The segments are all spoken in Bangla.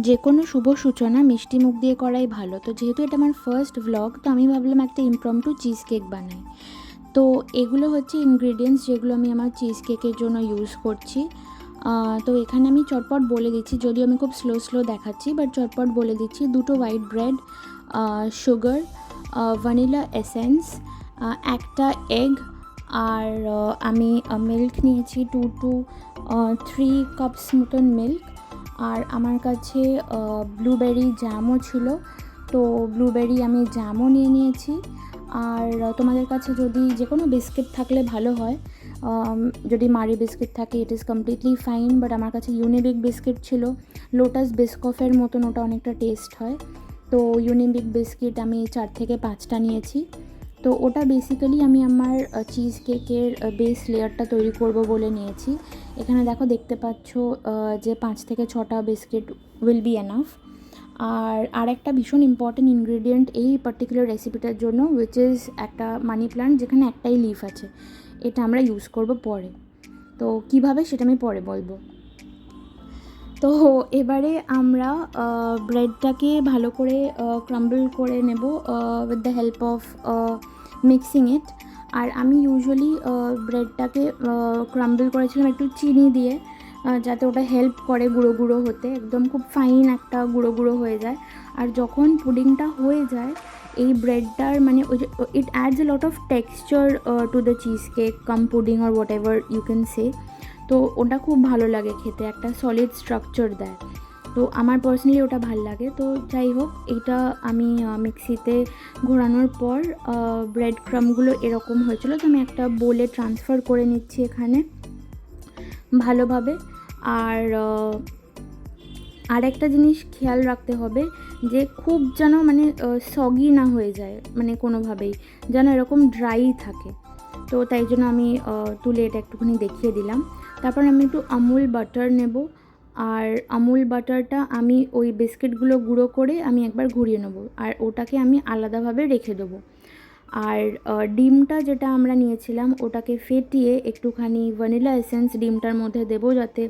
যে কোনো শুভ সূচনা মিষ্টি মুখ দিয়ে করাই ভালো। তো যেহেতু এটা আমার ফার্স্ট ভ্লগ, তো আমি ভাবলাম একটা ইমপ্রম্পটু চিজ কেক বানাই। তো এগুলো হচ্ছে ইনগ্রিডিয়েন্টস যেগুলো আমি আমার চিজ কেকের জন্য ইউজ করছি। তো এখানে আমি চটপট বলে দিচ্ছি, যদিও আমি খুব স্লো স্লো দেখাচ্ছি, বাট চটপট বলে দিচ্ছি। 2টো white bread, sugar, vanilla essence, একটা এগ, আর আমি মিল্ক নিয়েছি 2 to 3 কাপস মতন মিল্ক। আর আমার কাছে ব্লুবেরি জ্যামও ছিল, তো ব্লুবেরি আমি জ্যামও নিয়ে নিয়েছি। আর তোমাদের কাছে যদি যে কোনো বিস্কিট থাকলে ভালো হয়, যদি মারি বিস্কিট থাকে it is completely fine, but আমার কাছে ইউনিবিক বিস্কিট ছিল, লোটাস বিস্কফের মতন, ওটা অনেকটা টেস্ট হয়। তো ইউনিবিক বিস্কিট আমি 4 থেকে 5টা নিয়েছি। তো ওটা বেসিক্যালি আমি আমার চিজ কেকের বেস লেয়ারটা তৈরি করব বলে নিয়েছি। এখানে দেখো, দেখতে পাচ্ছ যে 5 থেকে 6টা বিস্কিট উইল বি এনাফ। আর একটা ভীষণ ইম্পর্টেন্ট ইনগ্রিডিয়েন্ট এই পার্টিকুলার রেসিপিটার জন্য, উইচ ইজ একটা মানি প্ল্যান্ট, যেখানে একটাই লিফ আছে। এটা আমরা ইউজ করব পরে, তো কিভাবে সেটা আমি পরে বলবো। তো এবারে আমরা ব্রেডটাকে ভালো করে ক্রাম্বল করে নেব with the help of mixing it. আর আমি ইউজুয়ালি ব্রেডটাকে ক্রাম্বল করেছিলাম একটু চিনি দিয়ে, যাতে ওটা হেল্প করে গুঁড়ো গুঁড়ো হতে, একদম খুব ফাইন একটা গুঁড়ো গুঁড়ো হয়ে যায়। আর যখন পুডিংটা হয়ে যায়, এই ব্রেডটার মানে ওই যে it adds a lot of texture to the cheesecake cum pudding or whatever you can say. তো ওটা খুব ভালো লাগে খেতে, একটা সলিড স্ট্রাকচার দেয়। তো আমার পার্সোনালি ওটা ভাল লাগে। তো যাই হোক, এইটা আমি মিক্সিতে ঘোরানোর পর ব্রেড ক্রামগুলো এরকম হয়েছিল। তো আমি একটা বোলে ট্রান্সফার করে নিচ্ছি এখানে ভালোভাবে। আর একটা জিনিস খেয়াল রাখতে হবে, যে খুব যেন মানে সগি না হয়ে যায়, মানে কোনোভাবেই যেন এরকম ড্রাই থাকে। তো তাই জন্য আমি তুলে এটা একটুখানি দেখিয়ে দিলাম। তারপর আমি একটু আমুল বাটার নেব, আর আমুল বাটারটা আমি ওই বিস্কিটগুলো গুঁড়ো করে আমি একবার ঘুরিয়ে নেব, আর ওটাকে আমি আলাদাভাবে রেখে দেবো। আর ডিমটা যেটা আমরা নিয়েছিলাম, ওটাকে ফেটিয়ে একটুখানি ভ্যানিলা এসেন্স ডিমটার মধ্যে দেবো, যাতে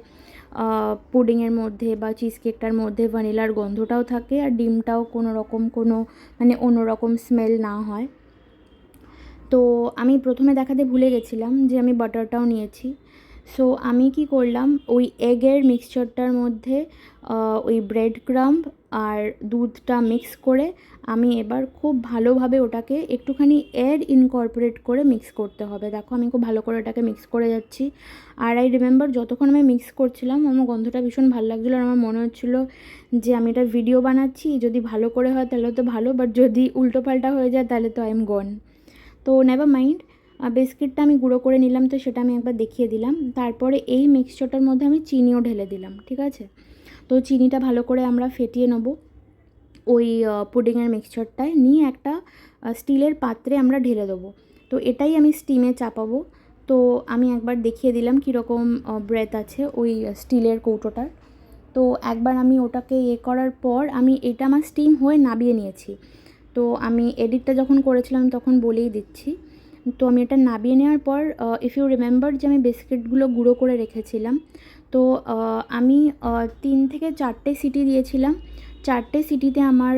পুডিংয়ের মধ্যে বা চিজ কেকটার মধ্যে ভ্যানিলার গন্ধটাও থাকে, আর ডিমটাও কোনো মানে অন্যরকম স্মেল না হয়। তো আমি প্রথমে দেখাতে ভুলে গেছিলাম যে আমি বাটারটাও নিয়েছি। সো আমি কি করলাম, ওই এগের মিক্সচারটার মধ্যে ওই ব্রেড ক্রাম্ব আর দুধটা মিক্স করে আমি এবার খুব ভালোভাবে ওটাকে একটুখানি এর ইনকর্পোরেট করে মিক্স করতে হবে। দেখো, আমি খুব ভালো করে ওটাকে মিক্স করে যাচ্ছি। আর আই রিমেম্বার, যতক্ষণ আমি মিক্স করছিলাম আমার গন্ধটা ভীষণ ভালো লাগছিলো, আর আমার মনে হচ্ছিলো যে আমি এটা ভিডিও বানাচ্ছি, যদি ভালো করে হয় তাহলে তো ভালো, বাট যদি উল্টোপাল্টা হয়ে যায় তাহলে তো আই এম গন। তো নেভার মাইন্ড, বিস্কিটটা আমি গুঁড়ো করে নিলাম, তো সেটা আমি একবার দেখিয়ে দিলাম। তারপরে এই মিক্সচারটার মধ্যে আমি চিনিও ঢেলে দিলাম, ঠিক আছে। তো চিনিটা ভালো করে আমরা ফেটিয়ে নেব ওই পুডিংয়ের মিক্সচারটায়, নিয়ে একটা স্টিলের পাত্রে আমরা ঢেলে দেবো। তো এটাই আমি স্টিমে চাপাবো। তো আমি একবার দেখিয়ে দিলাম কীরকম ব্রেথ আছে ওই স্টিলের কৌটোটার। তো একবার আমি ওটাকে করার পর আমি এটা আমার স্টিম হয়ে নাবিয়ে নিয়েছি। তো আমি এডিটটা যখন করেছিলাম তখন বলেই দিচ্ছি। তো আমি এটা নাবিয়ে নেওয়ার পর, ইফ ইউ রিমেম্বার, যে আমি বিস্কিটগুলো গুঁড়ো করে রেখেছিলাম, তো আমি 3 থেকে 4টে সিটি দিয়েছিলাম। 4টে সিটিতে আমার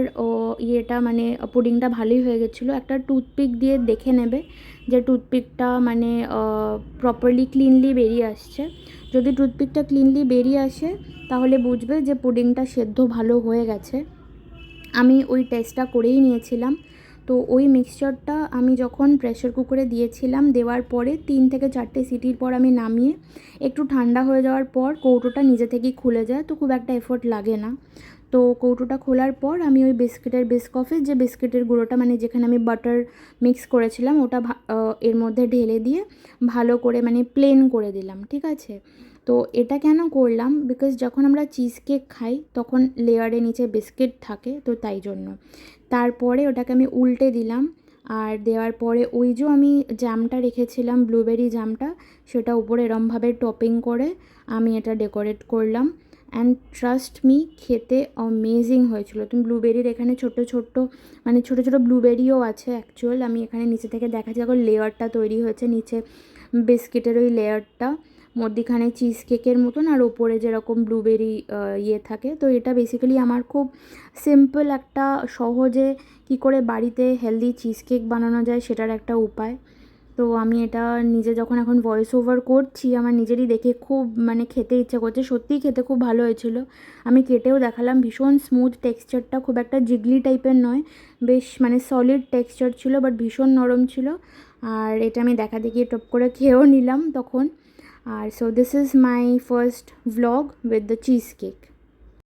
ইয়েটা মানে পুডিংটা ভালোই হয়ে গেছিলো। একটা টুথপিক দিয়ে দেখে নেবে যে টুথপিকটা মানে প্রপারলি ক্লিনলি বেরিয়ে আসছে। যদি টুথপিকটা ক্লিনলি বেরিয়ে আসে তাহলে বুঝবে যে পুডিংটা সেদ্ধ ভালো হয়ে গেছে। আমি ওই টেস্টটা করেই নিয়েছিলাম। তো ওই মিক্সচারটা আমি যখন প্রেসার কুকারে দিয়েছিলাম, দেওয়ার পরে 3 থেকে 4টে সিটির পর আমি নামিয়ে একটু ঠান্ডা হয়ে যাওয়ার পর কৌটোটা নিজে থেকেই খুলে যায়, তো খুব একটা এফোর্ট লাগে না। তো কৌটোটা খোলার পর আমি ওই বিস্কফের যে বিস্কিটের গুঁড়োটা, মানে যেখানে আমি বাটার মিক্স করেছিলাম, ওটা এর মধ্যে ঢেলে দিয়ে ভালো করে মানে প্লেন করে দিলাম, ঠিক আছে। তো এটা কেন করলাম, বিকজ যখন আমরা চিজ কেক খাই তখন লেয়ারে নিচে বিস্কিট থাকে, তো তাই জন্য। তারপরে ওটাকে আমি উল্টে দিলাম, আর দেওয়ার পরে ওই যে আমি জ্যামটা রেখেছিলাম, ব্লুবেরি জ্যামটা, সেটা উপরে এরমভাবে টপিং করে আমি এটা ডেকোরেট করলাম। অ্যান্ড ট্রাস্ট মি, খেতে অ্যামেজিং হয়েছিল। তুমি ব্লুবেরির এখানে ছোটো ছোটো মানে ছোটো ছোটো ব্লুবেরিও আছে অ্যাকচুয়াল। আমি এখানে নিচে থেকে দেখাচ্ছি, দেখো লেয়ারটা তৈরি হয়েছে নিচে বিস্কিটের ওই লেয়ারটা, মধ্যিখানে চিজ কেকের মতন আর ওপরে যেরকম ব্লুবেরি ইয়ে থাকে। তো এটা বেসিক্যালি আমার খুব সিম্পল একটা সহজে কি করে বাড়িতে হেলদি চিজ কেক বানানো যায় সেটার একটা উপায়। তো আমি এটা নিজে যখন এখন ভয়েস ওভার করছি আমার নিজেরই দেখে খুব মানে খেতে ইচ্ছা করছে। সত্যিই খেতে খুব ভালো হয়েছিল। আমি কেটেও দেখালাম, ভীষণ স্মুথ টেক্সচারটা, খুব একটা জিগলি টাইপের নয়, বেশ মানে সলিড টেক্সচার ছিল, বাট ভীষণ নরম ছিল। আর এটা আমি দেখা দেখি টপ করে খেয়েও নিলাম তখন। আর so this is my first vlog with the cheese cake.